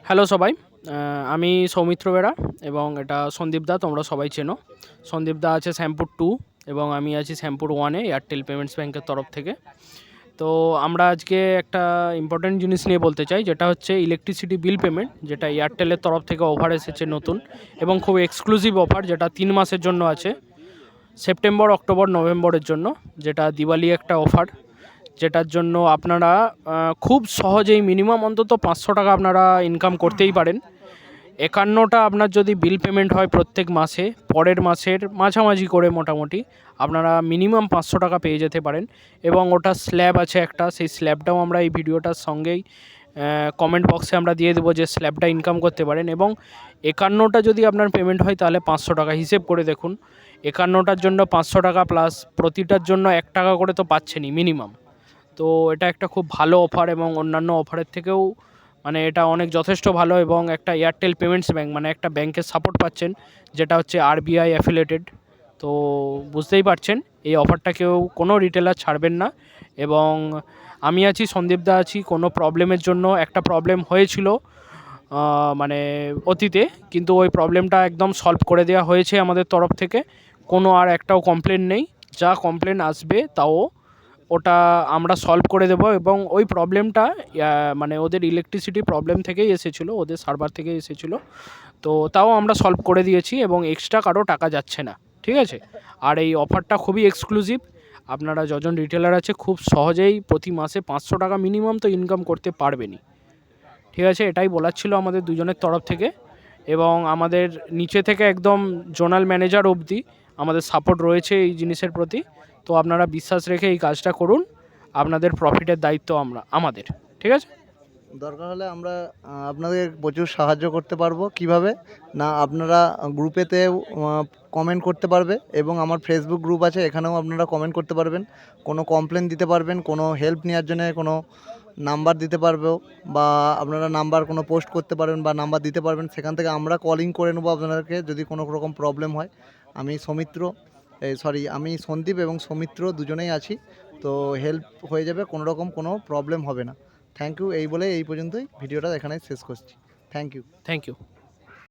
Hello সবাই। আমি সৌমিত্র বেরা এবং এটা সন্দীপ দা, তোমরা সবাই চেনো। সন্দীপ দা আছে শ্যামপুর 2 এবং আমি আছি শ্যামপুর 1-এ এয়ারটেল পেমেন্টস ব্যাংকের তরফ থেকে। তো আমরা আজকে একটা ইম্পর্ট্যান্ট জিনিস নিয়ে বলতে চাই, যেটা হচ্ছে ইলেকট্রিসিটি বিল পেমেন্ট, যেটা এয়ারটেলের তরফ থেকে অফার এসেছে নতুন এবং খুব এক্সক্লুসিভ অফার, যেটা 3 মাসের জন্য আছে, সেপ্টেম্বর, অক্টোবর, নভেম্বরের জন্য, যেটা দিওয়ালি একটা অফার, যেটার জন্য আপনারা খুব সহজেই মিনিমাম অন্তত 500 টাকা আপনারা ইনকাম করতেই পারেন। 51টা আপনার যদি বিল পেমেন্ট হয় প্রত্যেক মাসে, পরের মাসের মাঝামাঝি করে মোটামুটি আপনারা মিনিমাম 500 টাকা পেয়ে যেতে পারেন। এবং ওটা স্ল্যাব আছে একটা, সেই স্ল্যাবটাও আমরা এই ভিডিওটার সঙ্গেই কমেন্ট বক্সে আমরা দিয়ে দেবো যে স্ল্যাবটা ইনকাম করতে পারেন। এবং 51টা যদি আপনার পেমেন্ট হয় তাহলে 500 টাকা, হিসেব করে দেখুন 51টার জন্য 500 টাকা প্লাস প্রতিটার জন্য 1 টাকা করে তো পাচ্ছেনই মিনিমাম। তো এটা একটা খুব ভালো অফার এবং অন্যান্য অফারের থেকেও মানে এটা অনেক যথেষ্ট ভালো। এবং একটা এয়ারটেল পেমেন্টস ব্যাঙ্ক, মানে একটা ব্যাংকের সাপোর্ট পাচ্ছেন, যেটা হচ্ছে আরবিআই অ্যাফিলিয়েটেড। তো বুঝতেই পারছেন এই অফারটা কেউ কোনো রিটেলার ছাড়বেন না। এবং আমি আছি, সন্দীপদা আছি, কোনো প্রবলেমের জন্য একটা প্রবলেম হয়েছিল মানে অতীতে, কিন্তু ওই প্রবলেমটা একদম সলভ করে দেওয়া হয়েছে আমাদের তরফ থেকে। কোনো আর একটাও কমপ্লেন নেই, যা কমপ্লেন আসবে তাও ওটা আমরা সলভ করে দেবো। এবং ওই প্রবলেমটা মানে ওদের ইলেকট্রিসিটি প্রবলেম থেকেই এসেছিলো, ওদের সার্ভার থেকেই এসেছিলো। তো তাও আমরা সলভ করে দিয়েছি এবং এক্সট্রা কারো টাকা যাচ্ছে না, ঠিক আছে। আর এই অফারটা খুবই এক্সক্লুসিভ। আপনারা যজন রিটেলার আছে খুব সহজেই প্রতি মাসে 500 টাকা মিনিমাম তো ইনকাম করতে পারবেনই, ঠিক আছে। এটাই বলার ছিল আমাদের দুজনের তরফ থেকে। এবং আমাদের নিচে থেকে একদম জোনাল ম্যানেজার অবধি আমাদের সাপোর্ট রয়েছে এই জিনিসের প্রতি। তো আপনারা বিশ্বাস রেখে এই কাজটা করুন, আপনাদের প্রফিটের দায়িত্ব আমাদের, ঠিক আছে। দরকার হলে আমরা আপনাদের প্রচুর সাহায্য করতে পারবো। কিভাবে না, আপনারা গ্রুপেতে কমেন্ট করতে পারবে এবং আমার ফেসবুক গ্রুপ আছে, এখানেও আপনারা কমেন্ট করতে পারবেন, কোনো কমপ্লেন দিতে পারবেন, কোনো হেল্প নেওয়ার জন্য কোনো নাম্বার দিতে পারবো, বা আপনারা নাম্বার কোনো পোস্ট করতে পারবেন বা নাম্বার দিতে পারবেন, সেখান থেকে আমরা কলিং করে নেবো আপনাদেরকে যদি কোনো রকম প্রবলেম হয়। আমি সন্দীপ এবং সৌমিত্র দুজনেই আছি, তো হেল্প হয়ে যাবে, কোনো রকম কোনো প্রবলেম হবে না। Thank you. এই বলে এই পর্যন্তই ভিডিওটা এখানে শেষ করছি। Thank you. Thank you.